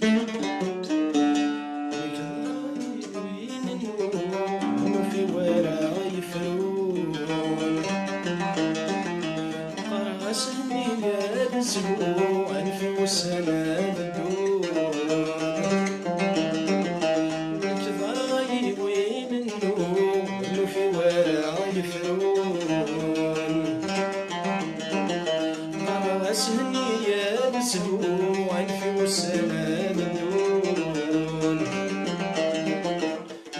وين النوم في ورا يفرون قراسني يا الزهور أنفي والسما بدون الكذا وين النوم في ورا يفرون قراسني يا الزهور أنفي والسما بدون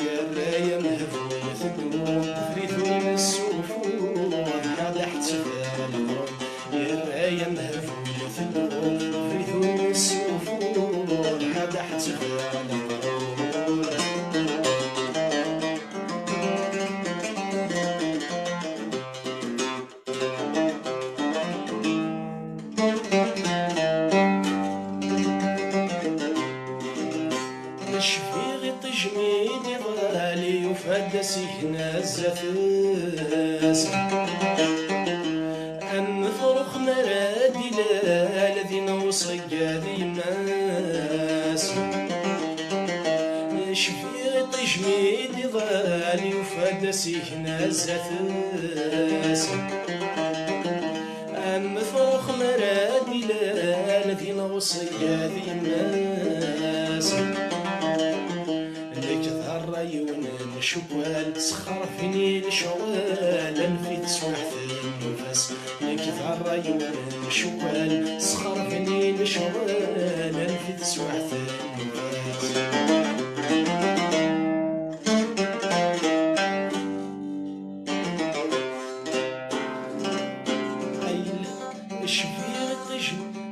يا رايا مهفوية الدموع فريثو يمسوفون هذا احتفال يا رايا مهفوية الدموع فريثو يمسوفون هذا احتفال شفيغ تجميدي غالي وفاد سيكنا الزفاس النفرخ مرادي لا الذين وصيادي الناس شفيغ تجميدي غالي وفاد سيكنا الزفاس النفرخ مرادي لا الذين وصيادي الناس عيون الشوال سخر فيني الشوال انفي تسوح في النفس كثر عيون الشوال سخر فيني الشوال انفي تسوح في النفس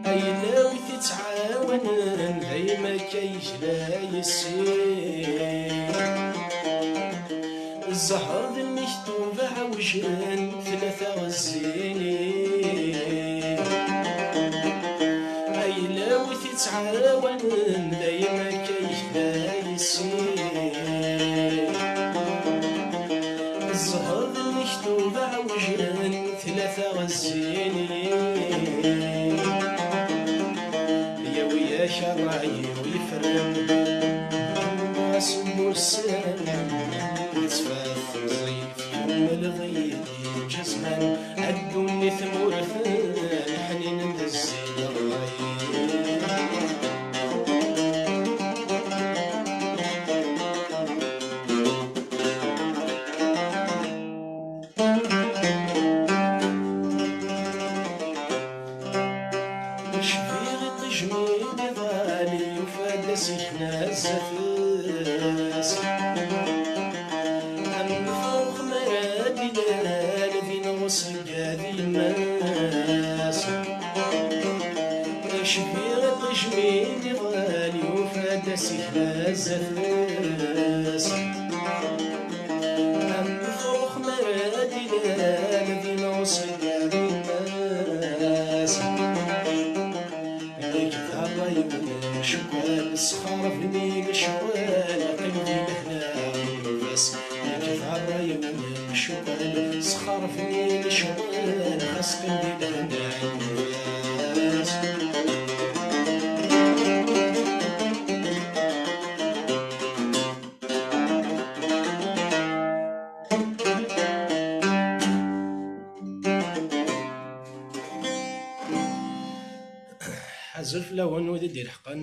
أيلاوي تتعاون دايما كيجلا يسير الزهر ذي المكتوب عوجان ثلاثة غزينين أيلاوي تتعاون دايما كيجلا يسير الزهر ذي المكتوب عوجان ثلاثة غزينين شراي ويفرم واسم السلام يتفاث زيف يوم الغيد جزمان عدوني ثمور فان حنين ندزي الغيد سيكنا الزفاس النفوخ مرادي الذين وصيادي الناس شفيغ تجميل غالي وفاد سيكنا الزفاس النفوخ مرادي الذين وصيادي الناس شوال سخر فيني الشوال قلبي لهنا بس كثر عيون شوال سخر فيني الشوال خاص قلبي لهنا بس حزف لون ودي دير حقا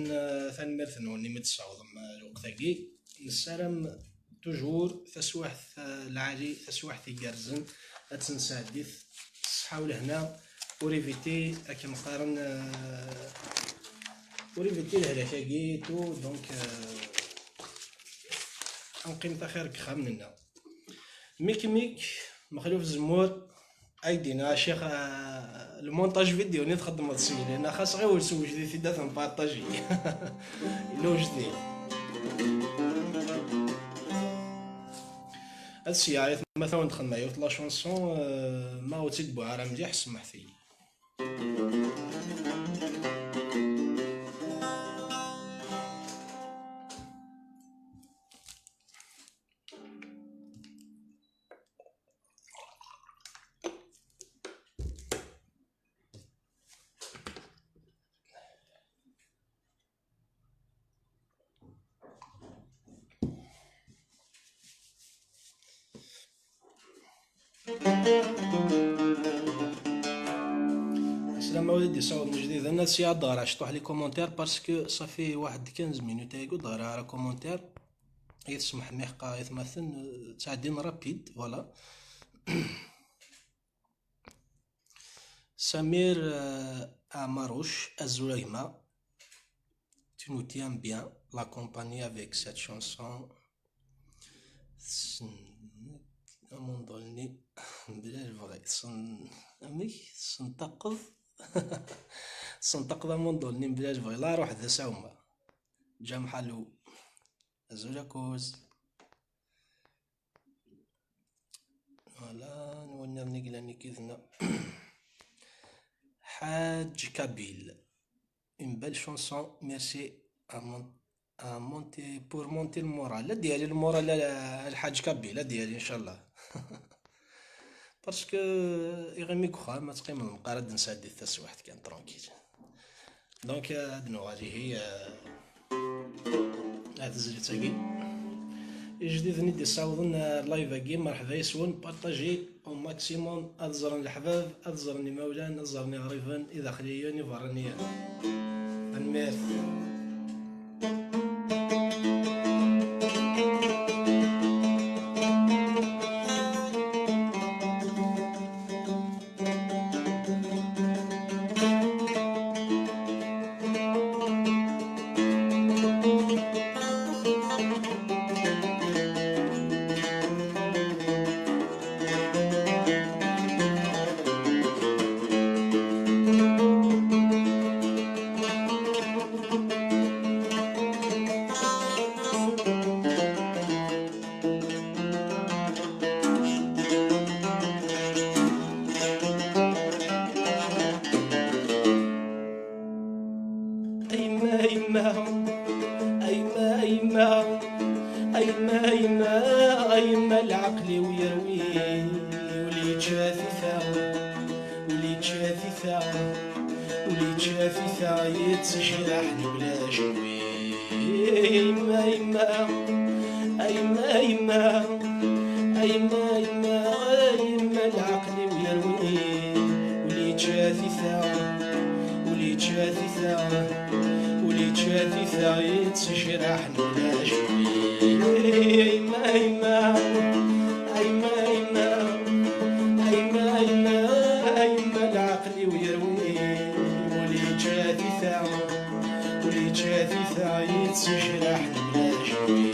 ثان مرثنوني متصاوض الوقتاكي نسالم توجور تسواح العالي تسواح تيقرزن اتنساديث الصحة ولهنا وريفيتي اكي مقارن وريفيتي الهلاكاكي تو دونك انقيم تاخير كخام منا ميك مخلوف زمور ايدينا شيخ المونتاج فيديو ني تخدم هادشي لان خاص غير ولسو جديد في دات نبارطاجي لو جديد هادشي يعني مثلا ندخل معايا في لا شونسون ما غوتي بوعره مليح سمح فيه السلام وليدي، صوت من جديد. انا سي دار شطح لي كومونتير باسكو صافي واحد 15 مينوت يقول ظهر على كومونتير يتسمح محقا يتمثل تعدين رابيد. فوالا. سمير Amarouche Azulema, tu nous tiens bien l'accompagner avec cette chanson. أمون ضلني بلا الفغي سنتقض سنتقض أمون ضلني بلا الفغي لا روح ذا ساوما جام حلو أزولا كوز. فوالا نولنا نقلاني كذنا. حاج كابيل une belle chanson, merci à monter pour monter le moral. لا ديالي المورال الحاج كابيل، لا ديالي ان شاء الله. باسكو يغمي كخا ما تقيم المقارد نسادي ثاس واحد كان ترونكيل. دونك هاد نوع هي هاد الزلتاكي جديد ندي صاوضن لايفاكي. مرحبا يسون بارطاجي او ماكسيموم. ازرني الحباب، ازرني مولان، ازرني غريفان، اذا خليوني فرني المير. أيما العقل ويروي ولي جافي ثا يتجرحني بلا جنوي. أيما العقل ويروي ولي جافي ثا يتجرحني بلا جنوي. أيما العقل ويروي ولي جاثي ثا يتجرحني بلا جنوي.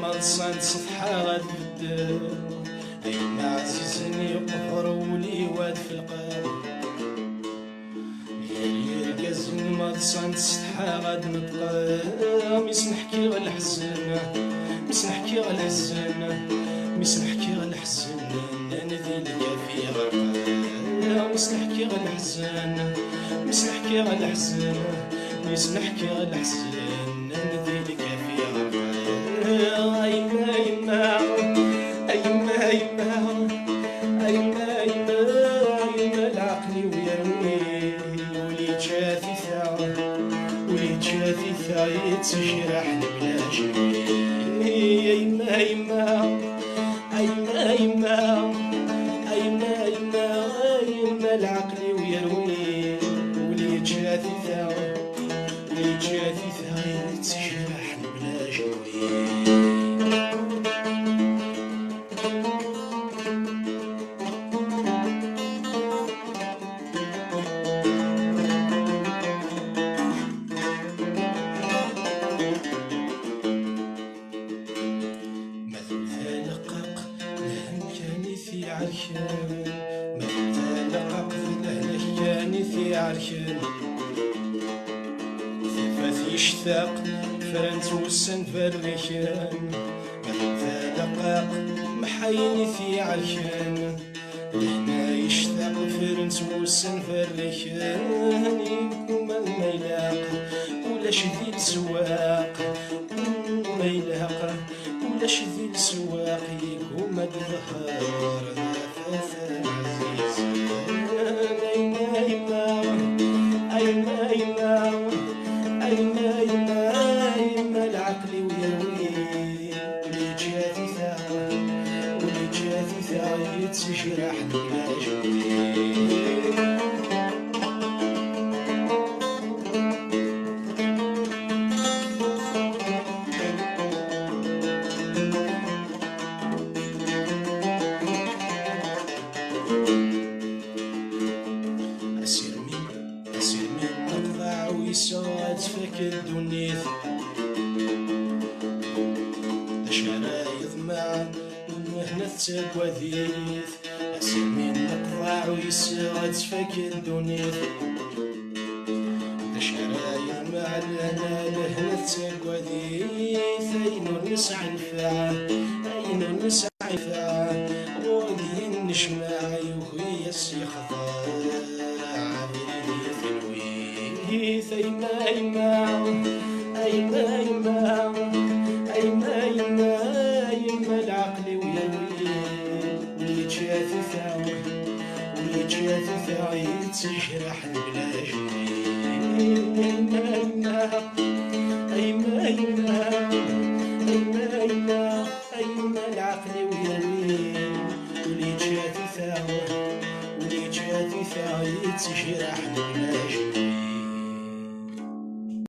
ملصان صفحة غاد بالدار أيما عزيزني يقهر ولي واد في القار. يرقزن ملصان صفحة غاد نطلع ميس نحكي غا الحزن نندي لك في غرقان. ميس نحكي غا الحزن نندي لك في غرقان. أيما العقل ويروي ولي جاثي ثا يتجرحني بلا جنوي. أيما العقل ويروي ولي جاثي ثا يتجرحني بلا جنوي. ثفاث يشتاق فرنت وسن فرغيكان. مثل دقاق محايني في عركان. لهنا يشتاق فرنس والسنفرك هنيكم ما يلاق ولاش ذي السواق ما يلاق ولاش ذي السواق يكوم الظهر نفس عزيز أيما أيما أيما أيما أيما العقل ويروي ولي جاتي ثاوى ولي جاتي ثاوى يتجرح بلا جديد أسير من مقطع ويسوات فكر دنيث شرايط مع المهنة تقوذيث أسير من مقطع ويسوات فكر دنيث شرايط مع المهنة تقوذيث أين نسعى نفع أين نسعى نفع وذي نشمع يخوي السيخضر أيما أيما أيما أيما أيما أيما أيما العقل ويروي ولي جاتي ثاوي ولي جاتي ثاوي تجرح بلا جديد